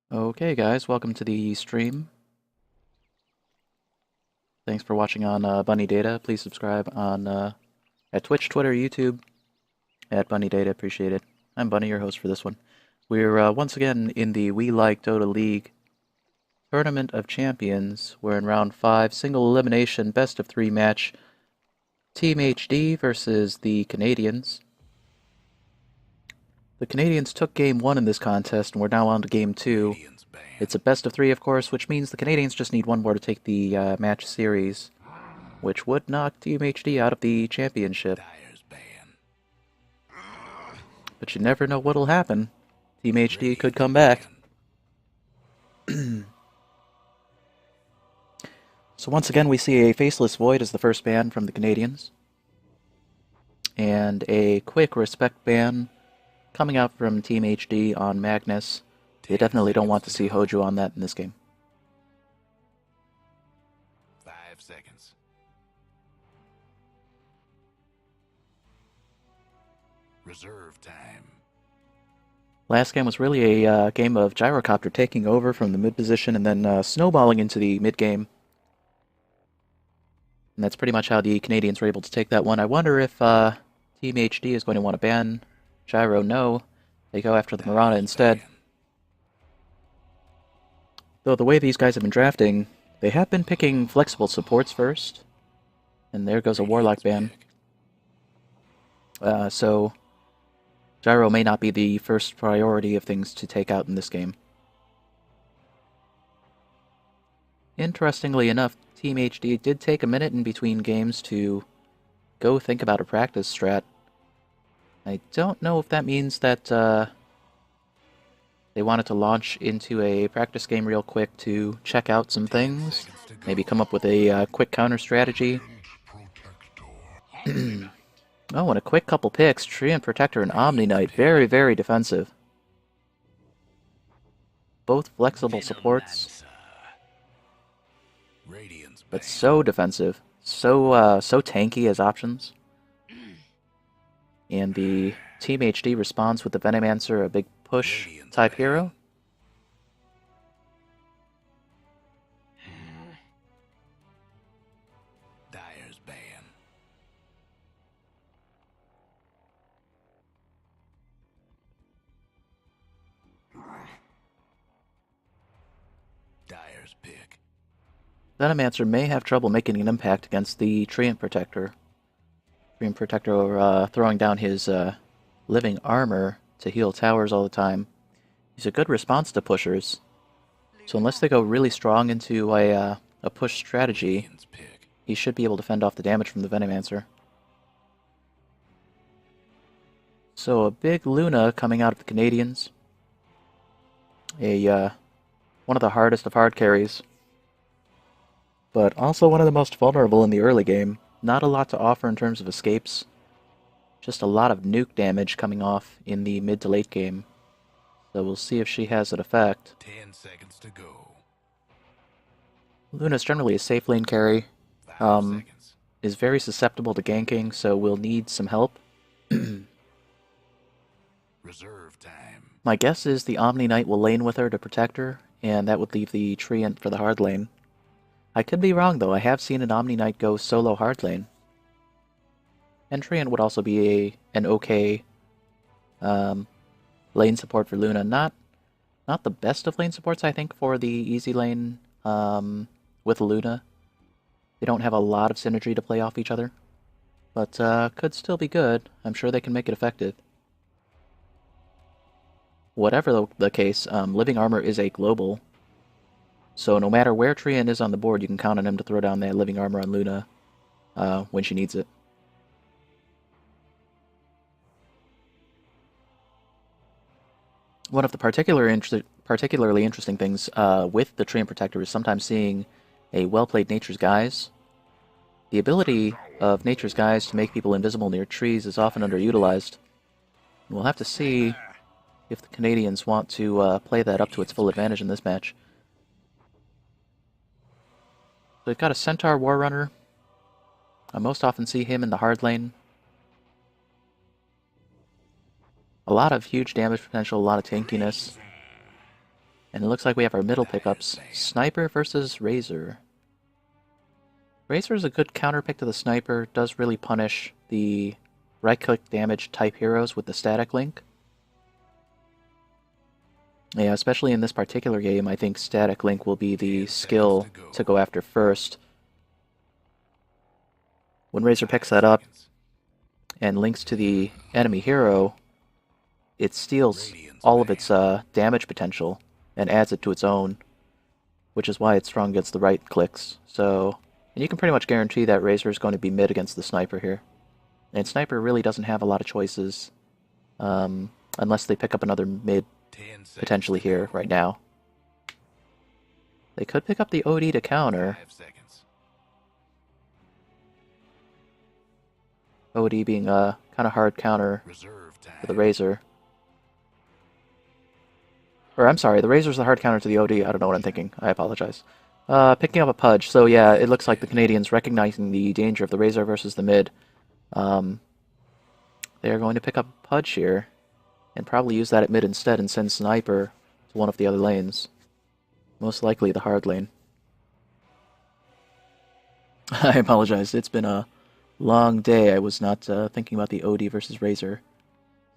Okay, guys, welcome to the stream. Thanks for watching on WeLikeDota. Please subscribe on at Twitch, Twitter, YouTube at WeLikeDota. Appreciate it. I'm Bunny, your host for this one. We're once again in the WeLikeDota League Tournament of Champions. We're in round 5, single elimination, best of 3 match. Team HD versus the Canehdians. The Canehdians took game 1 in this contest, and we're now on to game 2. It's a best of 3, of course, which means the Canehdians just need one more to take the match series, which would knock Team HD out of the championship. But you never know what'll happen. Team HD could come back. So once again, we see a Faceless Void as the first ban from the Canehdians. And a quick Respect ban coming out from Team HD on Magnus. They definitely don't want to see Hojo on that in this game. 5 seconds. Reserve time. Last game was really a game of Gyrocopter taking over from the mid position and then snowballing into the mid game. And that's pretty much how the Canehdians were able to take that one. I wonder if Team HD is going to want to ban Gyro. No, they go after the Mirana instead. Though the way these guys have been drafting, they have been picking flexible supports first. And there goes a Warlock ban. So Gyro may not be the first priority of things to take out in this game. Interestingly enough, Team HD did take a minute in between games to go think about a practice strat. I don't know if that means that they wanted to launch into a practice game real quick to check out some things, maybe come up with a quick counter strategy. Oh, and a quick couple picks, Treant Protector and Omni Knight, very, very defensive. Both flexible supports, but so defensive, so tanky as options. And the Team HD responds with the Venomancer, a big push type hero. Dyer's ban. Dyer's pick. Venomancer may have trouble making an impact against the Treant Protector. Treant Protector throwing down his living armor to heal towers all the time. He's a good response to pushers. So unless they go really strong into a push strategy, he should be able to fend off the damage from the Venomancer. So a big Luna coming out of the Canehdians. One of the hardest of hard carries, but also one of the most vulnerable in the early game. Not a lot to offer in terms of escapes. Just a lot of nuke damage coming off in the mid to late game. So we'll see if she has an effect. 10 seconds to go. Luna's generally a safe lane carry. 5 seconds. Is very susceptible to ganking, so we'll need some help. Reserve time. My guess is the Omni Knight will lane with her to protect her, and that would leave the Treant for the hard lane. I could be wrong, though. I have seen an Omni Knight go solo hard lane. And Treant would also be an okay lane support for Luna. Not the best of lane supports, I think, for the easy lane with Luna. They don't have a lot of synergy to play off each other, but could still be good. I'm sure they can make it effective. Whatever the case, Living Armor is a global, so no matter where Treant is on the board, you can count on him to throw down that Living Armor on Luna when she needs it. One of the particularly interesting things with the Treant Protector is sometimes seeing a well-played Nature's Guise. The ability of Nature's Guise to make people invisible near trees is often underutilized. We'll have to see if the Canehdians want to play that up to its full advantage in this match. So we've got a Centaur Warrunner. I most often see him in the hard lane. A lot of huge damage potential, a lot of tankiness. And it looks like we have our middle Tires pickups. saying. Sniper versus Razor. Razor is a good counter pick to the Sniper. Does really punish the right-click damage type heroes with the static link. Yeah, especially in this particular game, I think static link will be the 10 skill seconds to go after first. When Razor picks that 5 up seconds. and links to the enemy hero, it steals Radiant's all of its banned. damage potential and adds it to its own, which is why it's strong against the right clicks. So, and you can pretty much guarantee that Razor is going to be mid against the Sniper here. And Sniper really doesn't have a lot of choices, unless they pick up another mid 10 seconds potentially to here go. right now. They could pick up the OD to counter. 5 seconds. OD being a kind of hard counter Reserve time. for the Razor. Or, I'm sorry, the Razor's the hard counter to the OD. I don't know what I'm thinking. I apologize. Picking up a Pudge. So yeah, it looks like the Canehdians recognizing the danger of the Razor versus the mid. They are going to pick up a Pudge here, and probably use that at mid instead and send Sniper to one of the other lanes. Most likely the hard lane. I apologize. It's been a long day. I was not thinking about the OD versus Razor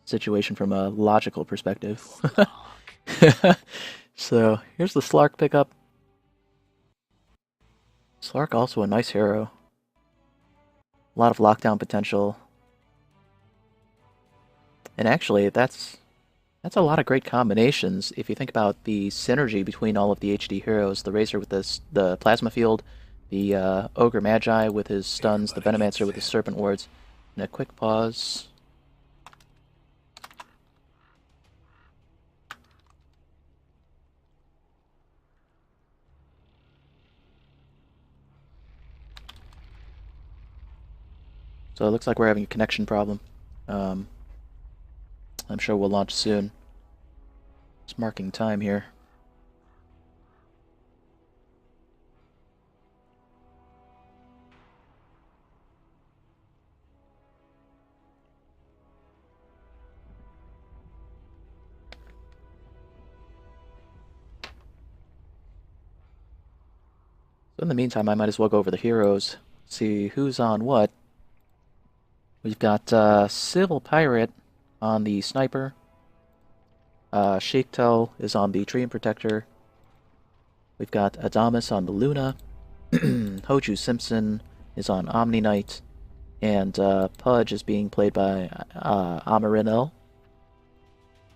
situation from a logical perspective. So, here's the Slark pickup. Slark also a nice hero. A lot of lockdown potential. And actually, that's a lot of great combinations. If you think about the synergy between all of the HD heroes, the Razor with the Plasma Field, the Ogre Magi with his stuns, the Venomancer with his Serpent Wards. And a quick pause. So it looks like we're having a connection problem. I'm sure we'll launch soon. Just marking time here. So in the meantime, I might as well go over the heroes, see who's on what. We've got Civil Pirate on the Sniper. Sheiktel is on the Treant Protector. We've got Adamas on the Luna. Hoju Simpson is on Omni Knight. And Pudge is being played by Amarinel.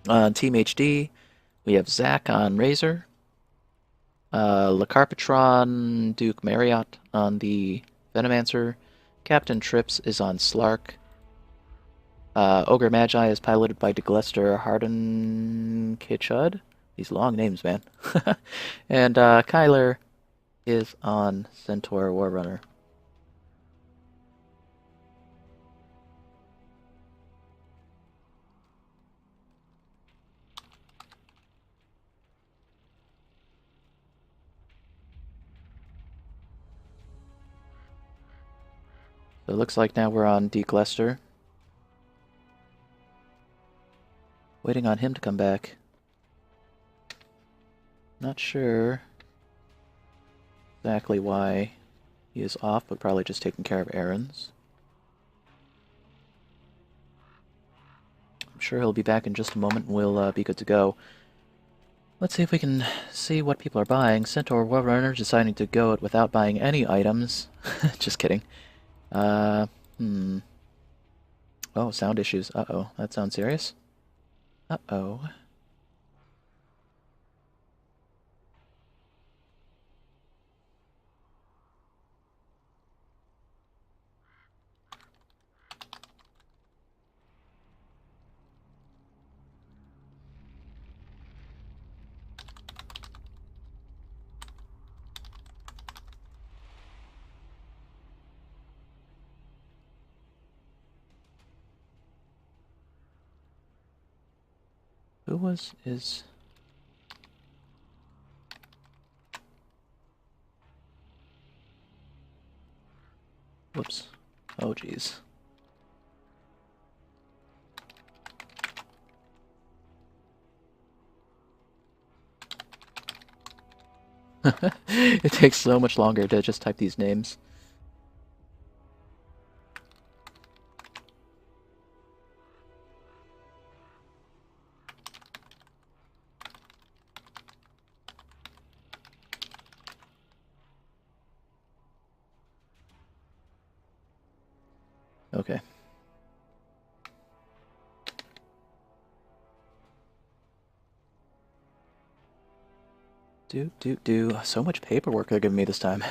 On Team HD, we have Zac on Razor. Lacarpatron Duke Marriott on the Venomancer. Captain Trips is on Slark. Ogre Magi is piloted by Deglester Harden Kichud. These long names, man. And Kyler is on Centaur Warrunner. So it looks like now we're on Deglester. Waiting on him to come back. Not sure exactly why he is off, but probably just taking care of errands. I'm sure he'll be back in just a moment and we'll be good to go. Let's see if we can see what people are buying. Centaur Warrunner deciding to go it without buying any items. Just kidding. Oh, sound issues. Uh-oh, that sounds serious. Uh-oh. Who is... Whoops. Oh, jeez. It takes so much longer to just type these names. Okay. Do. So much paperwork they're giving me this time.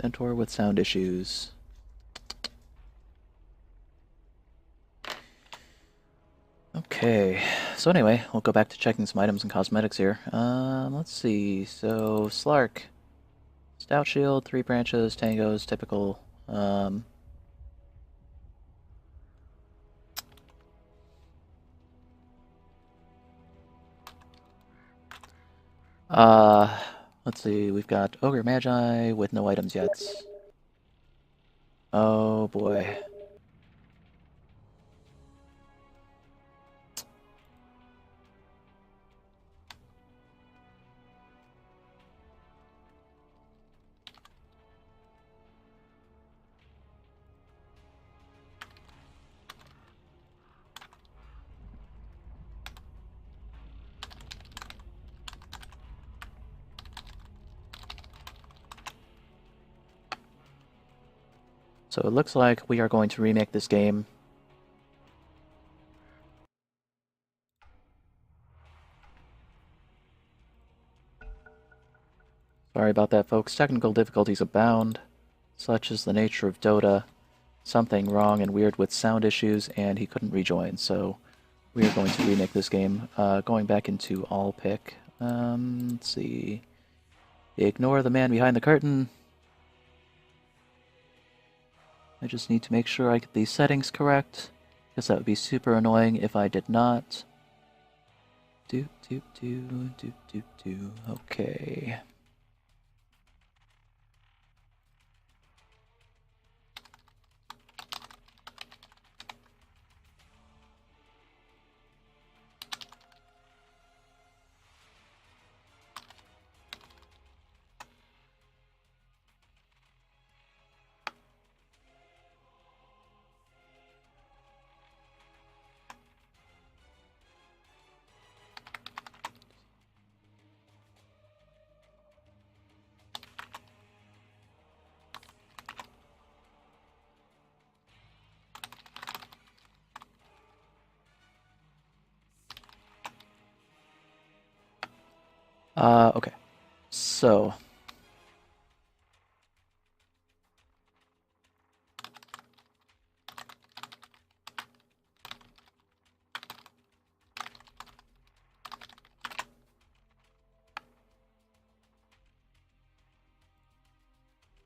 Centaur with sound issues. Okay, so anyway, we'll go back to checking some items and cosmetics here. Let's see. So, Slark. Stout Shield, 3 branches, tangos, typical. Let's see. We've got Ogre Magi with no items yet. Oh boy. So it looks like we are going to remake this game. Sorry about that, folks. Technical difficulties abound. Such is the nature of Dota. Something wrong and weird with sound issues, and he couldn't rejoin, so we are going to remake this game. Going back into all pick. Let's see. Ignore the man behind the curtain. I just need to make sure I get these settings correct, because that would be super annoying if I did not. Okay. Okay. So.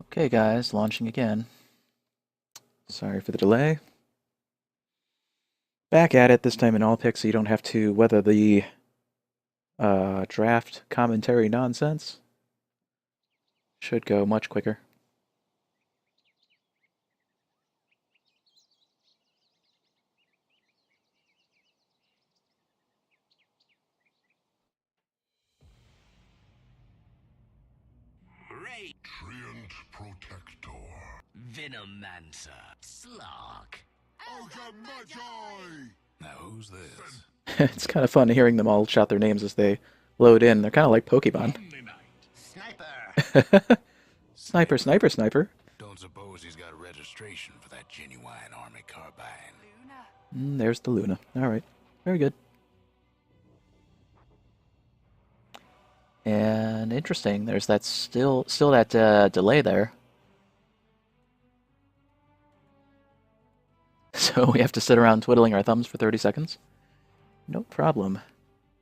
Okay, guys, launching again. Sorry for the delay. Back at it, this time in all picks, so you don't have to weather the draft commentary nonsense. Should go much quicker. Trient Protector. Venomancer. Slark. Ogre Magi! Now who's this? It's kind of fun hearing them all shout their names as they load in. They're kind of like Pokemon. Sniper. Sniper, sniper, sniper. Don't suppose he's got a registration for that genuine army carbine. There's the Luna. Alright. Very good. And interesting, there's that still that delay there. So we have to sit around twiddling our thumbs for 30 seconds? No problem.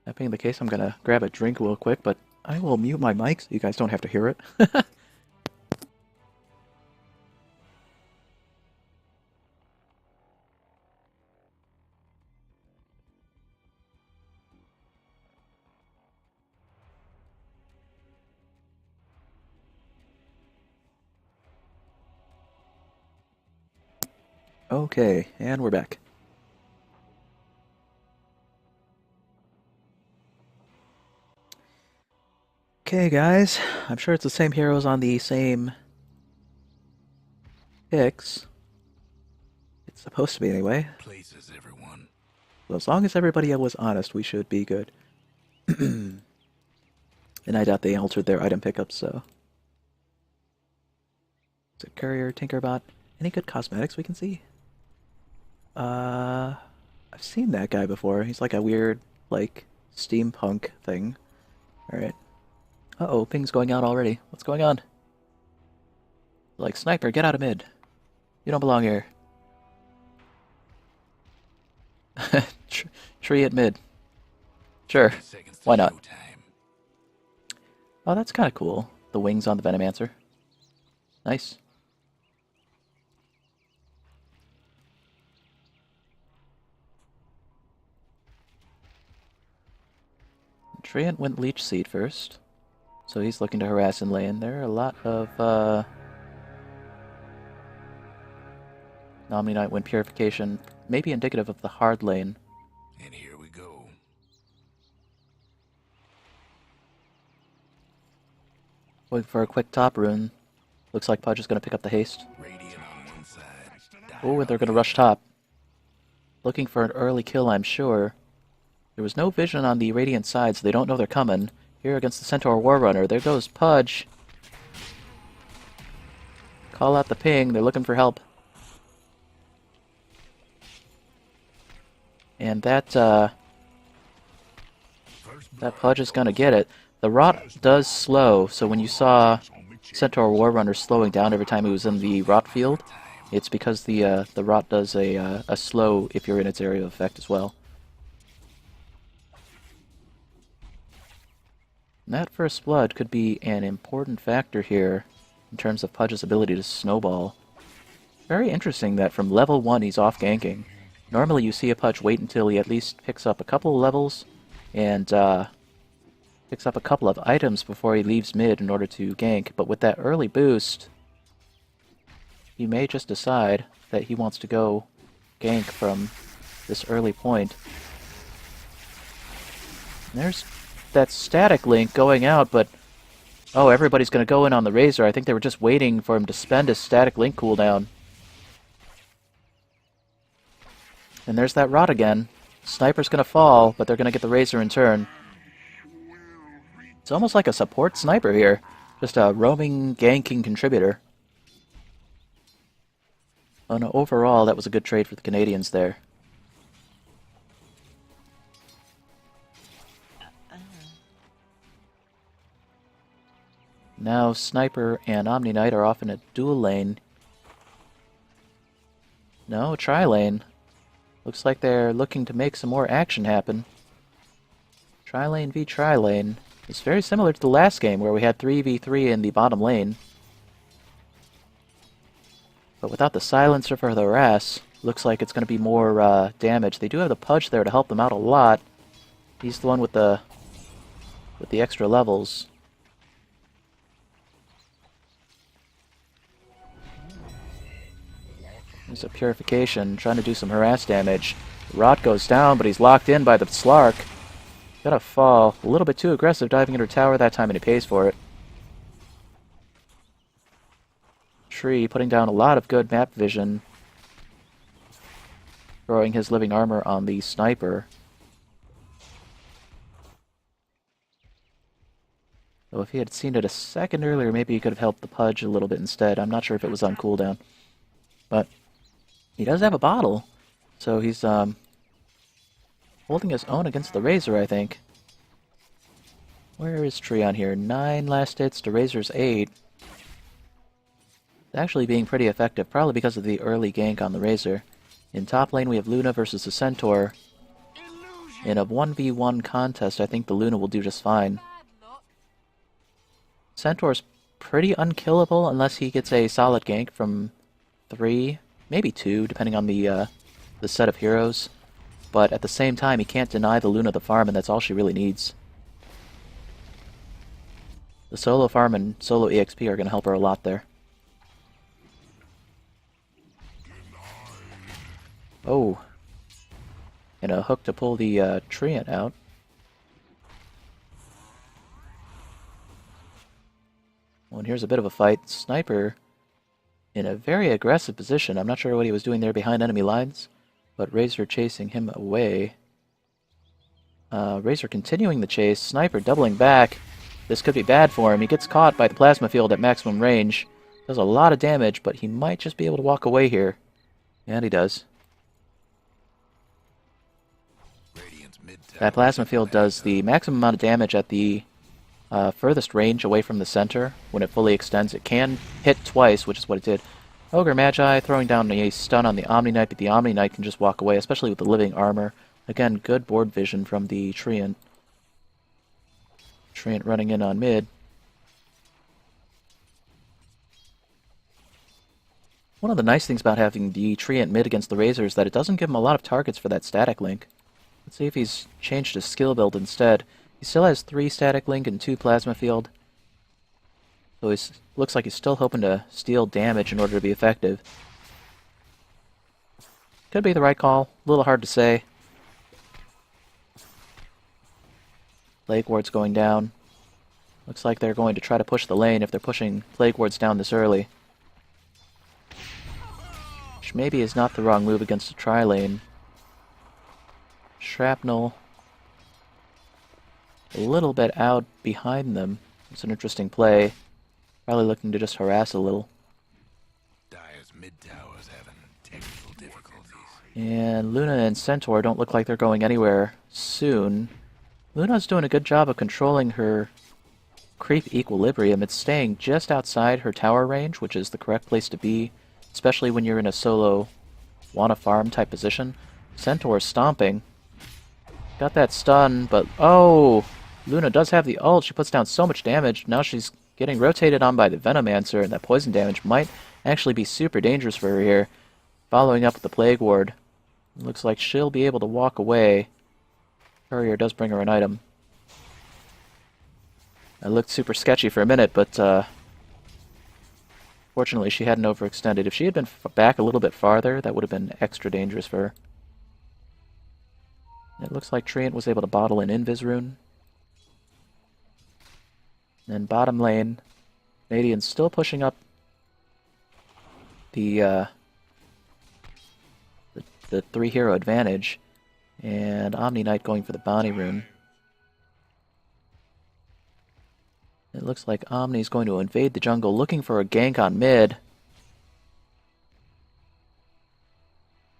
That being the case, I'm gonna grab a drink real quick, but I will mute my mic so you guys don't have to hear it. Okay, and we're back. Okay, guys. I'm sure it's the same heroes on the same picks. It's supposed to be anyway. Places, everyone. So as long as everybody was honest, we should be good. And I doubt they altered their item pickups, so... Is it Courier, Tinkerbot? Any good cosmetics we can see? I've seen that guy before. He's like a weird, like, steampunk thing. Alright. Uh-oh, ping's going out already. What's going on? Like, sniper, get out of mid. You don't belong here. Tree at mid. Sure. Why not? Oh, that's kind of cool. The wings on the Venomancer. Nice. Treant went Leech Seed first. So he's looking to harass in lane. There are a lot of, Omni-Knight went Purification. Maybe indicative of the hard lane. And here we go. Going for a quick top rune. Looks like Pudge is going to pick up the haste. Radiant on one side. Oh, and they're going to rush top. Looking for an early kill, I'm sure. There was no vision on the Radiant side, so they don't know they're coming. Here against the Centaur Warrunner. There goes Pudge. Call out the ping. They're looking for help. And that Pudge is going to get it. The rot does slow, so when you saw Centaur Warrunner slowing down every time he was in the rot field, it's because the rot does a slow if you're in its area of effect as well. And that first blood could be an important factor here in terms of Pudge's ability to snowball. Very interesting that from level 1 he's off ganking. Normally you see a Pudge wait until he at least picks up a couple of levels and picks up a couple of items before he leaves mid in order to gank, but with that early boost, he may just decide that he wants to go gank from this early point. And there's that static link going out, but oh, everybody's going to go in on the Razor. I think they were just waiting for him to spend his static link cooldown. And there's that rot again. Sniper's going to fall, but they're going to get the Razor in turn. It's almost like a support sniper here. Just a roaming, ganking contributor. Oh no, overall, that was a good trade for the Canehdians there. Now Sniper and Omni-Knight are off in a dual lane. No, tri-lane. Looks like they're looking to make some more action happen. Tri-lane v tri-lane. It's very similar to the last game where we had 3v3 in the bottom lane. But without the silencer for the harass, looks like it's going to be more damage. They do have the Pudge there to help them out a lot. He's the one with the extra levels. There's a Purification, trying to do some harass damage. Rot goes down, but he's locked in by the Slark. Gonna fall. A little bit too aggressive diving into tower that time, and he pays for it. Tree putting down a lot of good map vision. Throwing his living armor on the Sniper. So if he had seen it a second earlier, maybe he could have helped the Pudge a little bit instead. I'm not sure if it was on cooldown. But he does have a bottle, so he's holding his own against the Razor, I think. Where is Tree on here? 9 last hits to Razor's 8. It's actually being pretty effective, probably because of the early gank on the Razor. In top lane we have Luna versus the Centaur. In a 1v1 contest, I think the Luna will do just fine. Centaur's pretty unkillable unless he gets a solid gank from 3, maybe 2, depending on the set of heroes. But at the same time, he can't deny the Luna the farm, and that's all she really needs. The solo farm and solo EXP are going to help her a lot there. Oh. And a hook to pull the Treant out. Well, and here's a bit of a fight. Sniper in a very aggressive position. I'm not sure what he was doing there behind enemy lines, but Razor chasing him away. Razor continuing the chase. Sniper doubling back. This could be bad for him. He gets caught by the plasma field at maximum range. Does a lot of damage, but he might just be able to walk away here. And he does. That plasma field does the maximum amount of damage at the furthest range away from the center. When it fully extends, it can hit twice, which is what it did. Ogre Magi throwing down a stun on the Omni Knight, but the Omni Knight can just walk away, especially with the living armor. Again, good board vision from the Treant. Treant running in on mid. One of the nice things about having the Treant mid against the Razor is that it doesn't give him a lot of targets for that static link. Let's see if he's changed his skill build instead. He still has 3 static link and 2 plasma field. So he looks like he's still hoping to steal damage in order to be effective. Could be the right call. A little hard to say. Plague Ward's going down. Looks like they're going to try to push the lane if they're pushing Plague Wards down this early. Which maybe is not the wrong move against a tri-lane. Shrapnel a little bit out behind them. It's an interesting play. Probably looking to just harass a little. Dire's mid tower's having technical difficulties. And Luna and Centaur don't look like they're going anywhere soon. Luna's doing a good job of controlling her creep equilibrium. It's staying just outside her tower range, which is the correct place to be, especially when you're in a solo wanna farm type position. Centaur's stomping. Got that stun, but oh! Luna does have the ult. She puts down so much damage. Now she's getting rotated on by the Venomancer, and that poison damage might actually be super dangerous for her here. Following up with the Plague Ward. Looks like she'll be able to walk away. Courier does bring her an item. It looked super sketchy for a minute, but fortunately she hadn't overextended. If she had been back a little bit farther, that would have been extra dangerous for her. It looks like Treant was able to bottle an Invis rune. And bottom lane, Canehdians still pushing up the 3-hero advantage, and Omni Knight going for the Bonnie rune. It looks like Omni's going to invade the jungle, looking for a gank on mid.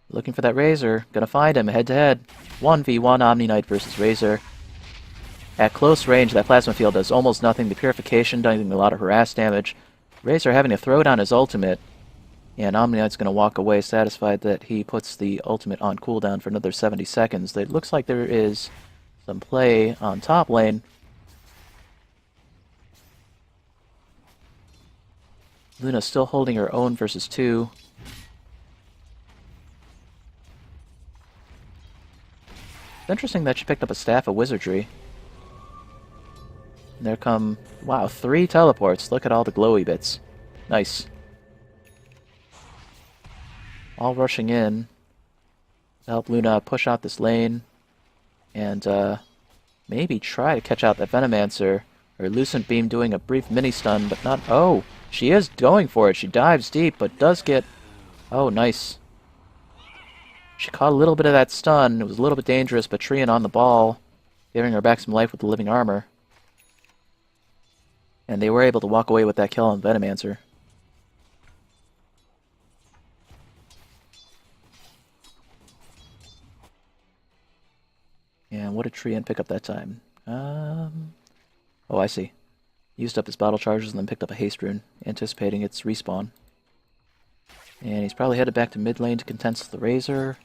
Looking for that Razor. Gonna find him head-to-head. 1v1 Omni Knight versus Razor. At close range, that plasma field does almost nothing. The purification doing a lot of harass damage. Razor having to throw down his ultimate. And Omni Knight's gonna walk away satisfied that he puts the ultimate on cooldown for another 70 seconds. It looks like there is some play on top lane. Luna still holding her own versus 2. It's interesting that she picked up a Staff of Wizardry. And there come, wow, 3 teleports. Look at all the glowy bits. Nice. All rushing in to help Luna push out this lane. And maybe try to catch out that Venomancer. Or Lucent Beam doing a brief mini-stun, but not... Oh! She is going for it. She dives deep, but does get... Oh, nice. She caught a little bit of that stun. It was a little bit dangerous, but Treant on the ball, giving her back some life with the living armor. And they were able to walk away with that kill on Venomancer. And what did Treant pick up that time? Oh, I see. Used up his bottle charges and then picked up a haste rune, anticipating its respawn. And he's probably headed back to mid lane to contest the Razor.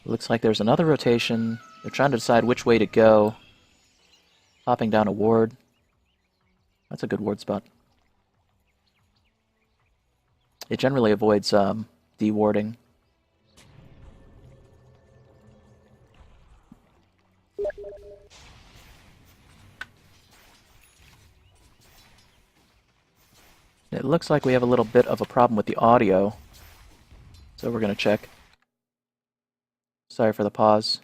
Looks like there's another rotation. They're trying to decide which way to go. Popping down a ward. That's a good ward spot. It generally avoids de-warding. It looks like we have a little bit of a problem with the audio, so we're going to check. Sorry for the pause.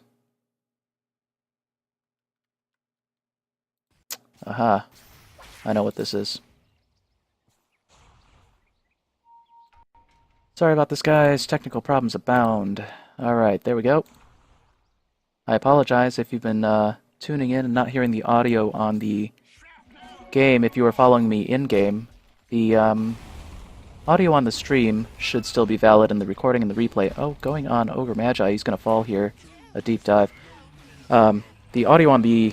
Aha. I know what this is. Sorry about this, guys. Technical problems abound. Alright, there we go. I apologize if you've been tuning in and not hearing the audio on the game. If you were following me in-game, the audio on the stream should still be valid in the recording and the replay. Oh, going on Ogre Magi, he's going to fall here. A deep dive. The audio on the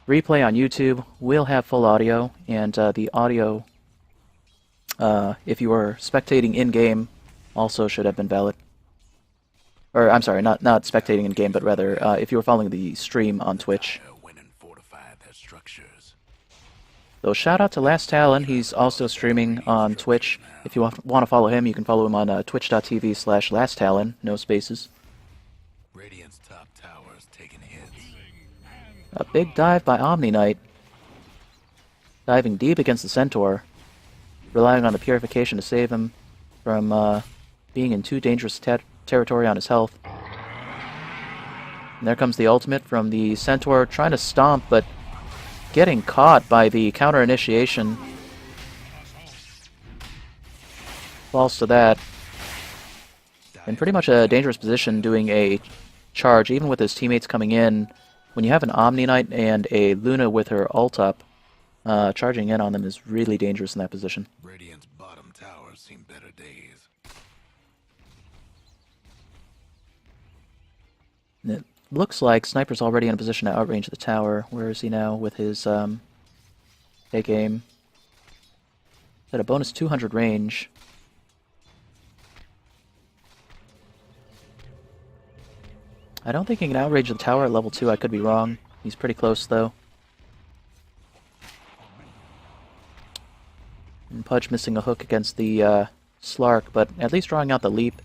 replay on YouTube will have full audio, and the audio, if you were spectating in-game, also should have been valid. Or, I'm sorry, not spectating in-game, but rather, if you were following the stream on Twitch. So shout out to Last Talon, he's also streaming on Twitch. If you want to follow him, you can follow him on twitch.tv/LastTalon, no spaces. Radiant's top tower is taking hits. A big dive by Omni Knight. Diving deep against the Centaur, relying on the purification to save him from being in too dangerous territory on his health. And there comes the ultimate from the Centaur, trying to stomp, but getting caught by the counter initiation. Falls to that. In pretty much a dangerous position doing a charge, even with his teammates coming in. When you have an Omni Knight and a Luna with her ult up, charging in on them is really dangerous in that position. Radiant's bottom tower seen better days. And it looks like Sniper's already in a position to outrange the tower. Where is he now with his take aim? At a bonus 200 range. I don't think he can outrange the tower at level 2. I could be wrong. He's pretty close, though. And Pudge missing a hook against the Slark, but at least drawing out the leap.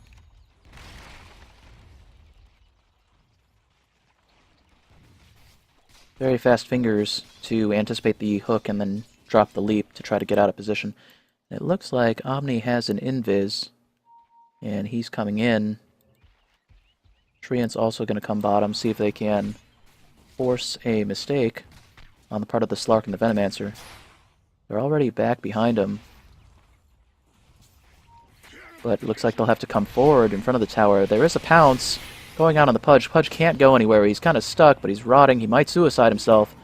Very fast fingers to anticipate the hook and then drop the leap to try to get out of position. It looks like Omni has an invis, and he's coming in. Treant's also going to come bottom, see if they can force a mistake on the part of the Slark and the Venomancer. They're already back behind him. But it looks like they'll have to come forward in front of the tower. There is a pounce going on the Pudge. Pudge can't go anywhere. He's kind of stuck, but he's rotting. He might suicide himself.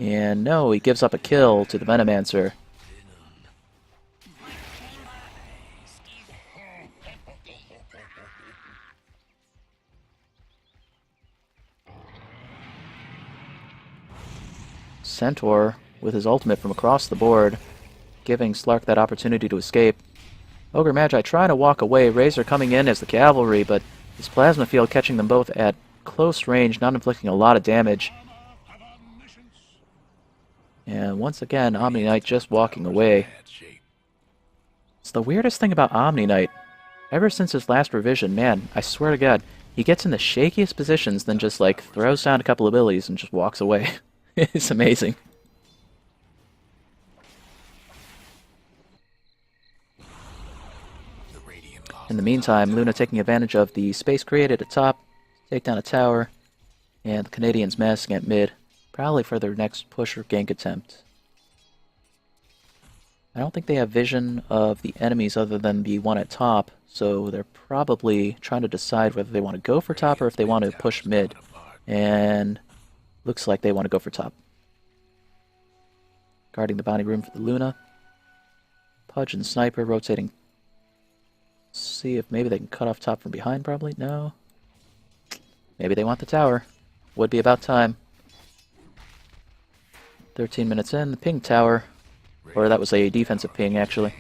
And no, he gives up a kill to the Venomancer. Centaur with his ultimate from across the board, giving Slark that opportunity to escape. Ogre Magi trying to walk away, Razor coming in as the cavalry, but his plasma field catching them both at close range, not inflicting a lot of damage. And once again, Omni Knight just walking away. It's the weirdest thing about Omni Knight. Ever since his last revision, man, I swear to God, he gets in the shakiest positions, then just like throws down a couple of abilities and just walks away. It's amazing. In the meantime, Luna taking advantage of the space created at top, take down a tower, and the Canehdians massing at mid, probably for their next push or gank attempt. I don't think they have vision of the enemies other than the one at top, so they're probably trying to decide whether they want to go for top or if they want to push mid. And looks like they want to go for top. Guarding the bounty room for the Luna. Pudge and Sniper rotating. See if maybe they can cut off top from behind, probably? No. Maybe they want the tower. Would be about time. 13 minutes in, the ping tower. Or that was a defensive ping, actually.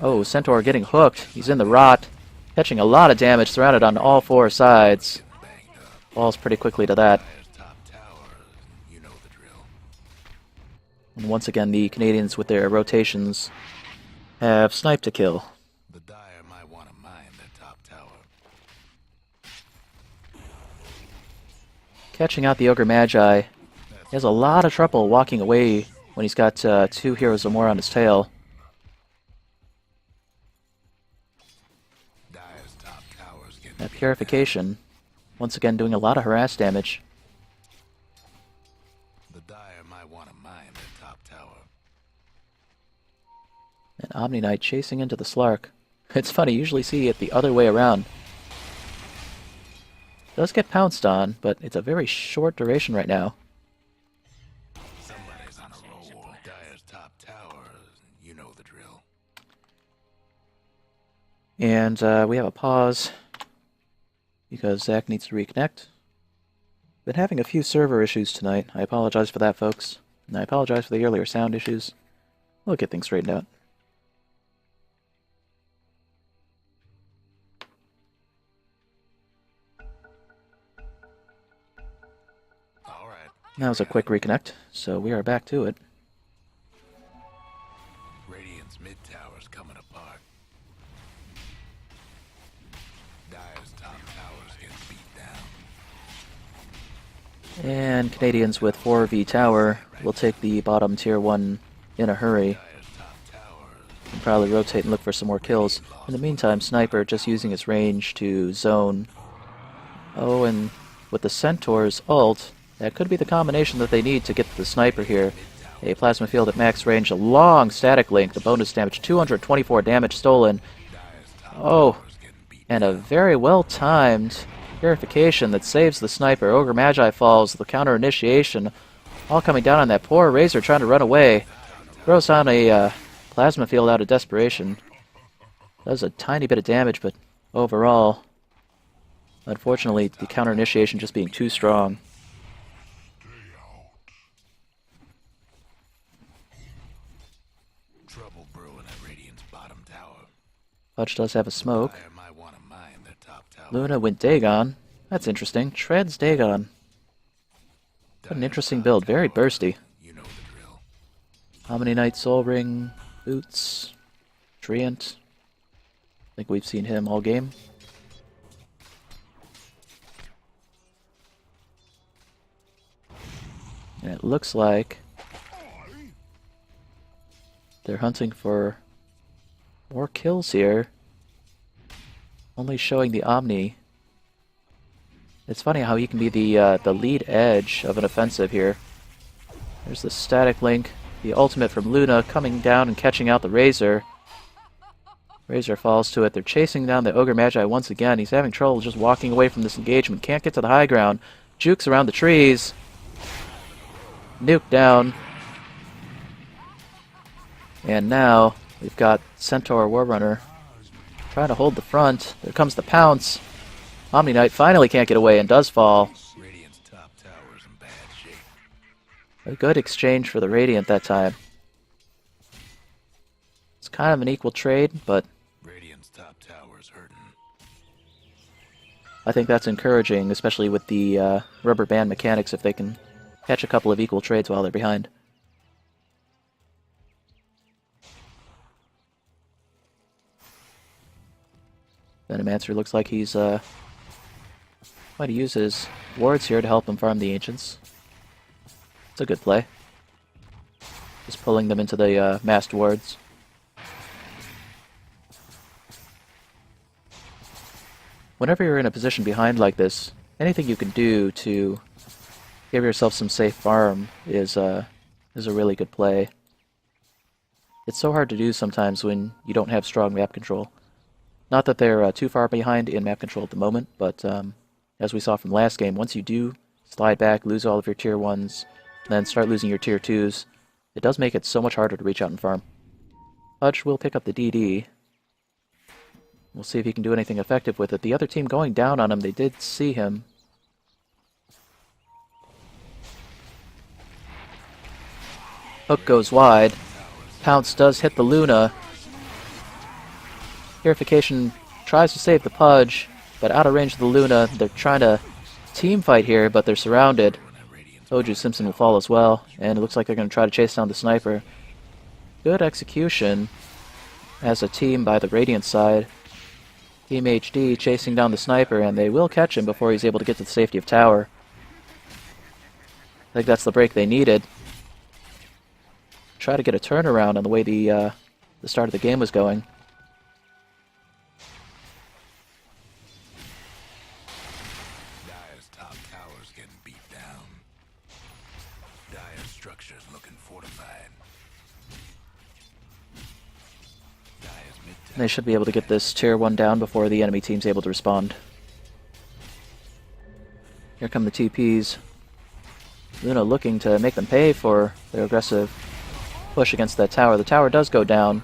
Oh, Centaur getting hooked. He's in the rot. Catching a lot of damage, surrounded on all four sides. Falls pretty quickly to that. And once again, the Canehdians with their rotations have sniped a kill. The Dire might want to mine that top tower. Catching out the Ogre Magi. He has a lot of trouble walking away when he's got 2 heroes or more on his tail. Dire's top tower's getting That purification, once again doing a lot of harass damage. And Omni Knight chasing into the Slark. It's funny, you usually see it the other way around. Does get pounced on, but it's a very short duration right now. Somebody's on a roll. Dyer's top tower. You know the drill. And we have a pause because Zach needs to reconnect. Been having a few server issues tonight. I apologize for that, folks. And I apologize for the earlier sound issues. We'll get things straightened out. All right. That was a quick reconnect, so we are back to it. Radiant's mid tower's coming apart. Dyer's top tower's getting beat down. And Canehdians with 4v tower will take the bottom tier 1 in a hurry. Dyer's top tower. And probably rotate and look for some more kills. In the meantime, Sniper just using his range to zone. Oh, and with the Centaur's ult, that could be the combination that they need to get to the Sniper here. A plasma field at max range, a long static link, the bonus damage, 224 damage stolen. Oh, and a very well-timed purification that saves the Sniper. Ogre Magi falls, the counter initiation, all coming down on that poor Razor trying to run away. Throws down a plasma field out of desperation. Does a tiny bit of damage, but overall, unfortunately, the counter initiation just being too strong. Trouble brewing at Radiant's bottom tower. Fudge does have a smoke. Dyer might want to mine their top tower. Luna went Dagon. That's interesting. Treads Dagon. What an interesting build. Very bursty. You know the drill. Omni Knight, Soul Ring, Boots, Treant. I think we've seen him all game. And it looks like they're hunting for more kills here. Only showing the Omni. It's funny how he can be the lead edge of an offensive here. There's the static link, the ultimate from Luna coming down and catching out the Razor. Razor falls to it. They're chasing down the Ogre Magi once again. He's having trouble just walking away from this engagement. Can't get to the high ground. Jukes around the trees. Nuke down. And now we've got Centaur Warrunner trying to hold the front. There comes the pounce. Omni Knight finally can't get away and does fall. Radiant's top tower's in bad shape. A good exchange for the Radiant that time. It's kind of an equal trade, but Radiant's top tower's hurting. I think that's encouraging, especially with the rubber band mechanics, if they can catch a couple of equal trades while they're behind. Venomancer looks like he's might use his wards here to help him farm the Ancients. It's a good play. Just pulling them into the massed wards. Whenever you're in a position behind like this, anything you can do to give yourself some safe farm is a really good play. It's so hard to do sometimes when you don't have strong map control. Not that they're too far behind in map control at the moment, but as we saw from last game, once you do slide back, lose all of your tier 1s, then start losing your tier 2s, it does make it so much harder to reach out and farm. Fudge will pick up the DD. We'll see if he can do anything effective with it. The other team going down on him, they did see him. Hook goes wide. Pounce does hit the Luna. Purification tries to save the Pudge, but out of range of the Luna. They're trying to team fight here, but they're surrounded. Oju Simpson will fall as well, and it looks like they're going to try to chase down the Sniper. Good execution as a team by the Radiant side. Team HD chasing down the Sniper, and they will catch him before he's able to get to the safety of tower. I think that's the break they needed. Try to get a turnaround on the way the start of the game was going. Dyer's top tower's getting beat down. Dyer's structure's looking fortified. They should be able to get this tier 1 down before the enemy team's able to respond. Here come the TPs. Luna looking to make them pay for their aggressive push against that tower. The tower does go down.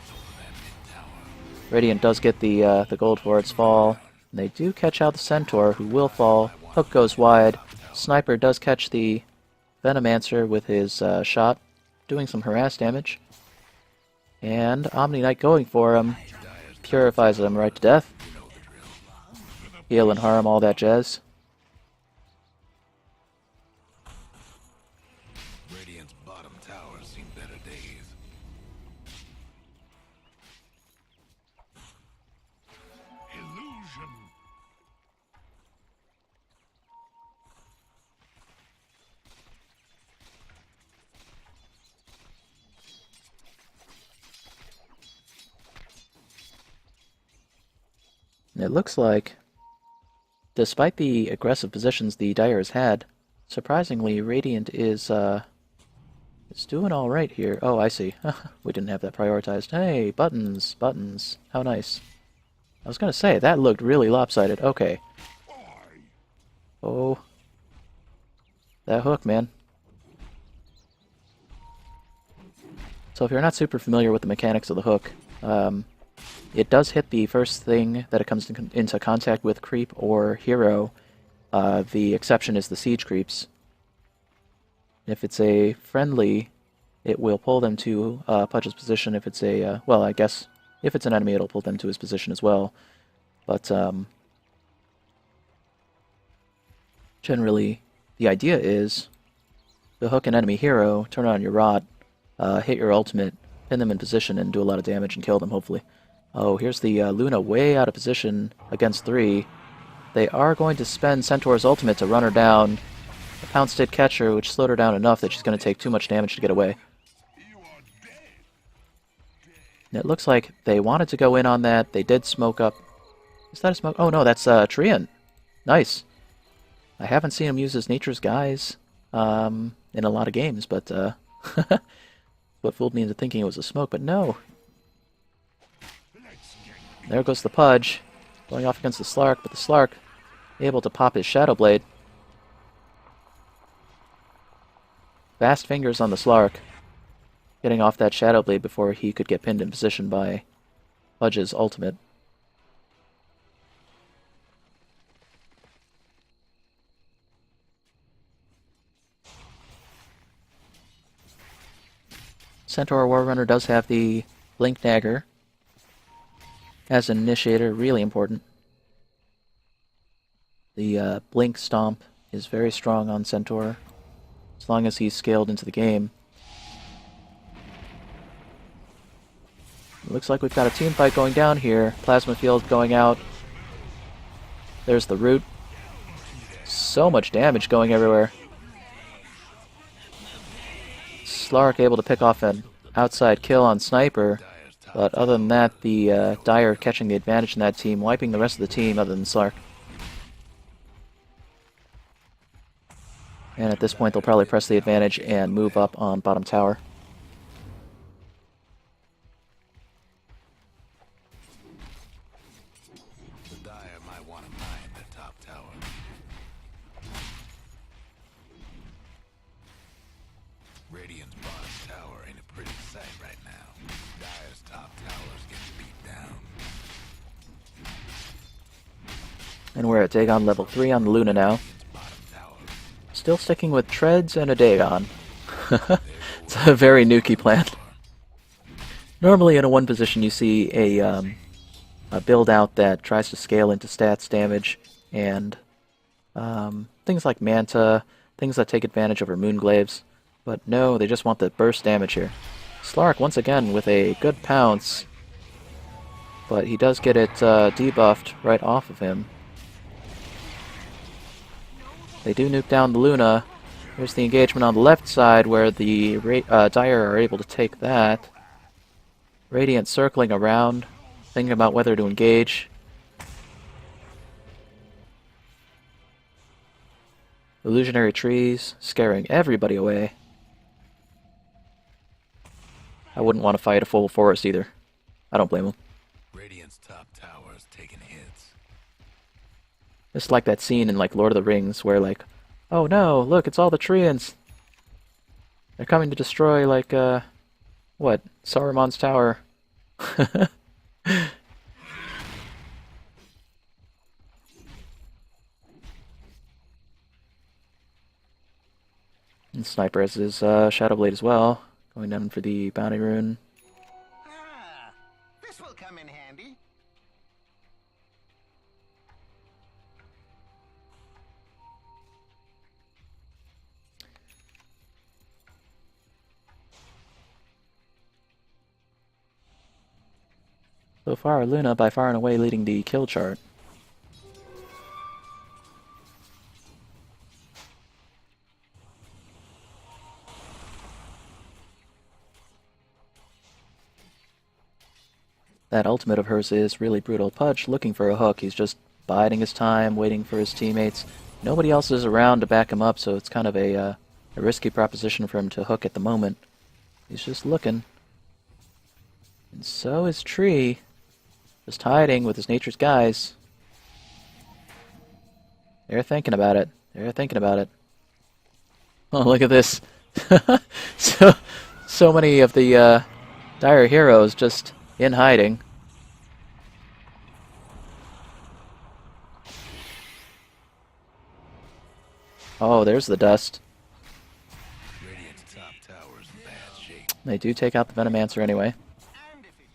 Radiant does get the gold for its fall. And they do catch out the Centaur, who will fall. Hook goes wide. Sniper does catch the Venomancer with his shot, doing some harass damage. And Omni Knight going for him. Purifies him right to death. Heal and harm, all that jazz. Radiant's bottom tower seen better days. Illusion. It looks like, despite the aggressive positions the Dire has had, surprisingly, Radiant is doing all right here. Oh, I see. We didn't have that prioritized. Hey, buttons, buttons. How nice. I was gonna say, that looked really lopsided. Okay. Oh. That hook, man. So if you're not super familiar with the mechanics of the hook, it does hit the first thing that it comes into contact with, creep or hero. The exception is the siege creeps. If it's a friendly, it will pull them to Pudge's position. If it's a, well, I guess if it's an enemy, it'll pull them to his position as well. But generally, the idea is to hook an enemy hero, turn on your rod, hit your ultimate, pin them in position, and do a lot of damage and kill them, hopefully. Oh, here's the Luna way out of position against 3. They are going to spend Centaur's ultimate to run her down. The Pounce did catch her, which slowed her down enough that she's going to take too much damage to get away. And it looks like they wanted to go in on that. They did smoke up. Is that a smoke? Oh no, that's Treant. Nice. I haven't seen him use his Nature's Guise in a lot of games, but what fooled me into thinking it was a smoke, but no. There goes the Pudge, going off against the Slark, but the Slark able to pop his Shadow Blade. Fast fingers on the Slark, getting off that Shadow Blade before he could get pinned in position by Pudge's ultimate. Centaur Warrunner does have the Blink Dagger as an initiator, really important. The Blink Stomp is very strong on Centaur, as long as he's scaled into the game. It looks like we've got a team fight going down here. Plasma Field going out. There's the Root. So much damage going everywhere. Slark able to pick off an outside kill on Sniper. But other than that, the Dire catching the advantage in that team, wiping the rest of the team other than Slark. And at this point, they'll probably press the advantage and move up on bottom tower. The Dire might want to mine the top tower. Radiant's bottom tower ain't a pretty sight right now. Dire's top tower's getting beat down. And we're at Dagon level 3 on the Luna now. Still sticking with Treads and a Dagon. It's a very nukey plan. Normally in a 1 position you see a build out that tries to scale into stats, damage, and things like Manta, things that take advantage of her Moonglaves. But no, they just want the burst damage here. Slark once again with a good pounce, but he does get it debuffed right off of him. They do nuke down the Luna. Here's the engagement on the left side where the Dire are able to take that. Radiant circling around, thinking about whether to engage. Illusionary trees, scaring everybody away. I wouldn't want to fight a full forest either. I don't blame them. Radiant's top tower is taking hits. It's like that scene in like Lord of the Rings where like, oh no, look, it's all the Treants. They're coming to destroy like what? Saruman's tower. And Sniper has his Shadow Blade as well, going down for the bounty rune. Ah, this will come in handy. So far, Luna by far and away leading the kill chart. That ultimate of hers is really brutal. Pudge looking for a hook. He's just biding his time, waiting for his teammates. Nobody else is around to back him up, so it's kind of a risky proposition for him to hook at the moment. He's just looking. And so is Tree. Just hiding with his nature's guys. They're thinking about it. They're thinking about it. Oh, look at this. so many of the dire heroes just in hiding. Oh, there's the dust. Radiant's top tower is in bad shape. They do take out the Venomancer anyway. And if it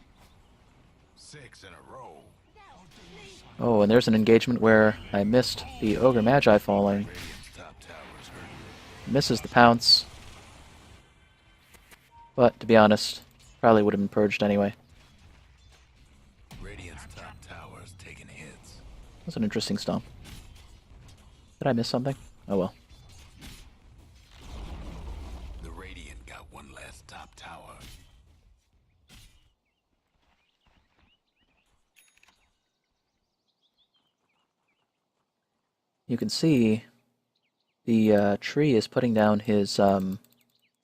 6 in a row. Oh, and there's an engagement where I missed the Ogre Magi falling. Radiant's top tower is hurting. Misses the pounce. But, to be honest, probably would have been purged anyway. Radiant's top tower is taking hits. That's an interesting stomp. Did I miss something? Oh well. The Radiant got one last top tower. You can see the tree is putting down his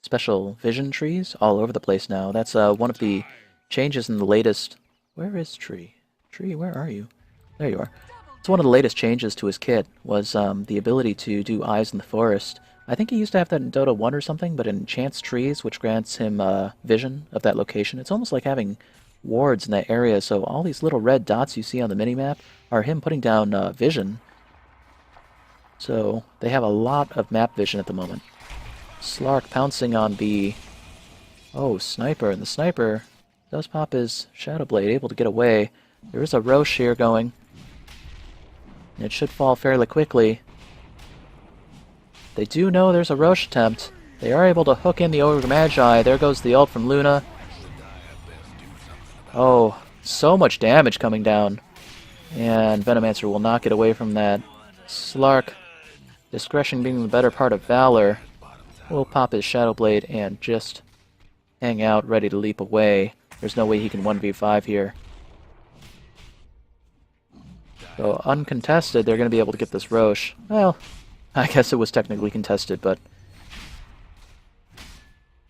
special vision trees all over the place now. That's one of the changes in the latest... Where is Tree? Tree, where are you? There you are. It's one of the latest changes to his kit, was the ability to do Eyes in the Forest. I think he used to have that in Dota 1 or something, but it enchants trees, which grants him vision of that location. It's almost like having wards in that area, so all these little red dots you see on the minimap are him putting down vision. So they have a lot of map vision at the moment. Slark pouncing on the... Oh, Sniper, and the Sniper does pop his Shadow Blade, able to get away. There is a Roche here going. It should fall fairly quickly. They do know there's a Roche attempt. They are able to hook in the Ogre Magi. There goes the ult from Luna. Oh, so much damage coming down. And Venomancer will not get away from that. Slark, discretion being the better part of valor, will pop his Shadow Blade and just hang out, ready to leap away. There's no way he can 1v5 here. So, uncontested, they're going to be able to get this Roche. Well, I guess it was technically contested, but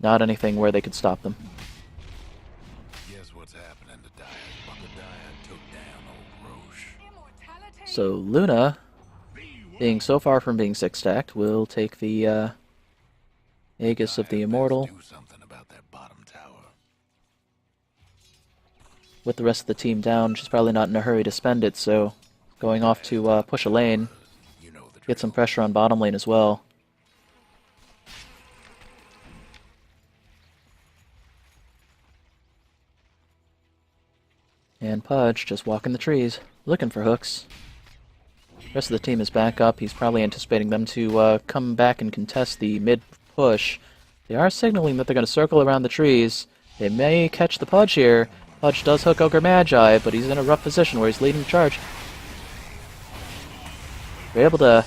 not anything where they could stop them. Guess what's happening to Dire? Buckadiah took down old Roche. So, Luna, being so far from being 6-stacked, will take the Aegis of the Immortal. Do something about that bottom tower. With the rest of the team down, she's probably not in a hurry to spend it, so going off to push a lane, You know the get some pressure on bottom lane as well. And Pudge just walking the trees, looking for hooks. Rest of the team is back up. He's probably anticipating them to come back and contest the mid push. They are signaling that they're going to circle around the trees. They may catch the Pudge here. Pudge does hook Ogre Magi, but he's in a rough position where he's leading the charge. They're able to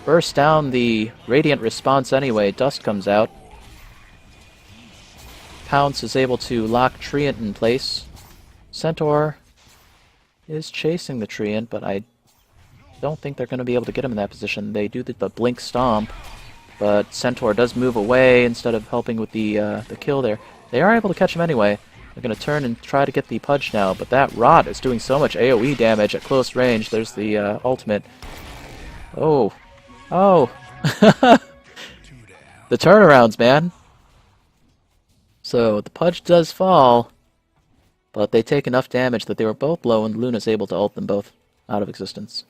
burst down the Radiant response anyway. Dust comes out. Pounce is able to lock Treant in place. Centaur is chasing the Treant, but I don't think they're going to be able to get him in that position. They do the Blink Stomp, but Centaur does move away instead of helping with the kill there. They are able to catch him anyway. They're going to turn and try to get the Pudge now, but that Rot is doing so much AoE damage at close range. There's the ultimate. Oh. Oh. The turnarounds, man. So the Pudge does fall, but they take enough damage that they were both low, and Luna's able to ult them both out of existence.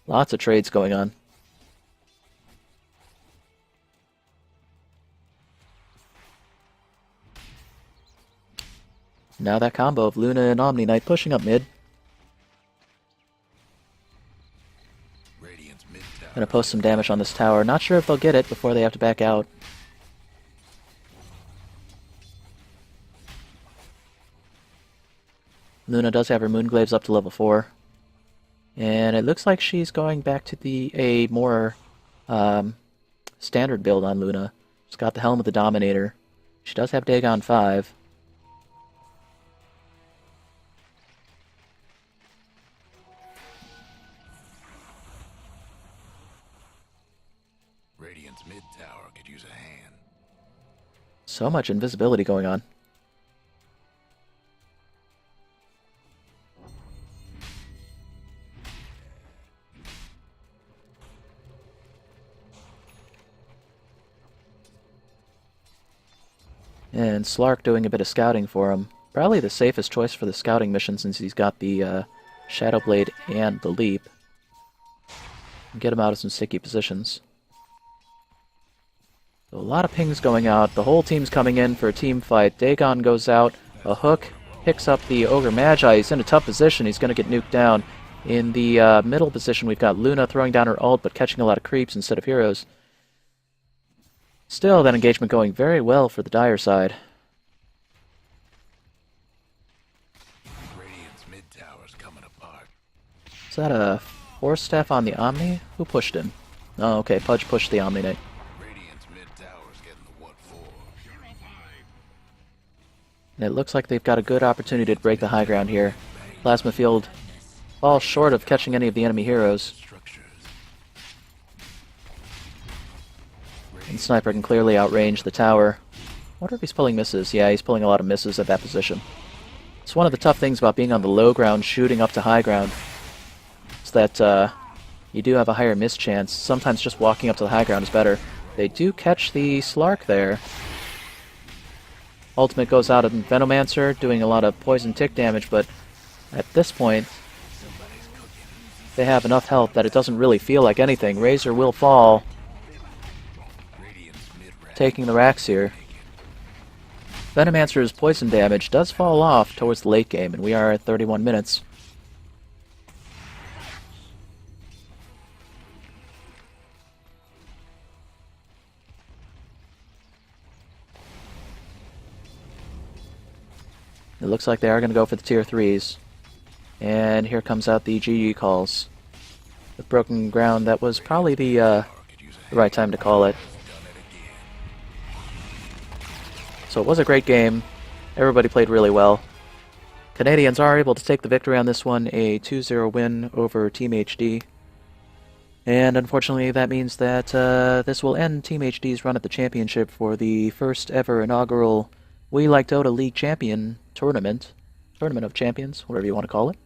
Lots of trades going on. Now that combo of Luna and Omni Knight pushing up mid. Gonna post some damage on this tower. Not sure if they'll get it before they have to back out. Luna does have her Moonglaves up to level 4. And it looks like she's going back to a more standard build on Luna. She's got the Helm of the Dominator. She does have Dagon 5. Radiant's mid tower could use a hand. So much invisibility going on. And Slark doing a bit of scouting for him. Probably the safest choice for the scouting mission since he's got the Shadow Blade and the Leap. Get him out of some sticky positions. So a lot of pings going out. The whole team's coming in for a team fight. Dagon goes out. A hook picks up the Ogre Magi. He's in a tough position. He's going to get nuked down. In the middle position, we've got Luna throwing down her ult, but catching a lot of creeps instead of heroes. Still, that engagement going very well for the Dire side. Radiant's mid tower's coming apart. Is that a Force Staff on the Omni? Who pushed him? Oh, okay, Pudge pushed the Omni Knight. Radiant's mid tower's getting the what for. And it looks like they've got a good opportunity to break the high ground here. Plasma Field falls short of catching any of the enemy heroes. And Sniper can clearly outrange the tower. I wonder if he's pulling misses. Yeah, he's pulling a lot of misses at that position. It's one of the tough things about being on the low ground, shooting up to high ground. Is that you do have a higher miss chance. Sometimes just walking up to the high ground is better. They do catch the Slark there. Ultimate goes out on Venomancer, doing a lot of poison tick damage, but at this point, they have enough health that it doesn't really feel like anything. Razor will fall, taking the racks here. Venomancer's poison damage does fall off towards the late game, and we are at 31 minutes. It looks like they are going to go for the tier 3s. And here comes out the GG calls. With broken ground, that was probably the right time to call it. So it was a great game. Everybody played really well. Canehdians are able to take the victory on this one, a 2-0 win over Team HD. And unfortunately that means that this will end Team HD's run at the championship for the first ever inaugural WeLikeDota League Champion Tournament. Tournament of Champions, whatever you want to call it.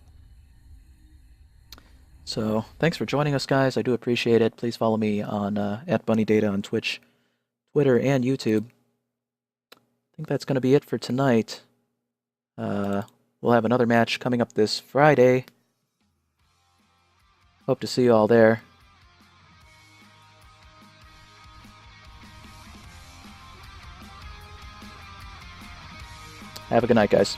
So, thanks for joining us, guys. I do appreciate it. Please follow me on @BunnyData on Twitch, Twitter, and YouTube. I think that's going to be it for tonight. We'll have another match coming up this Friday. Hope to see you all there. Have a good night, guys.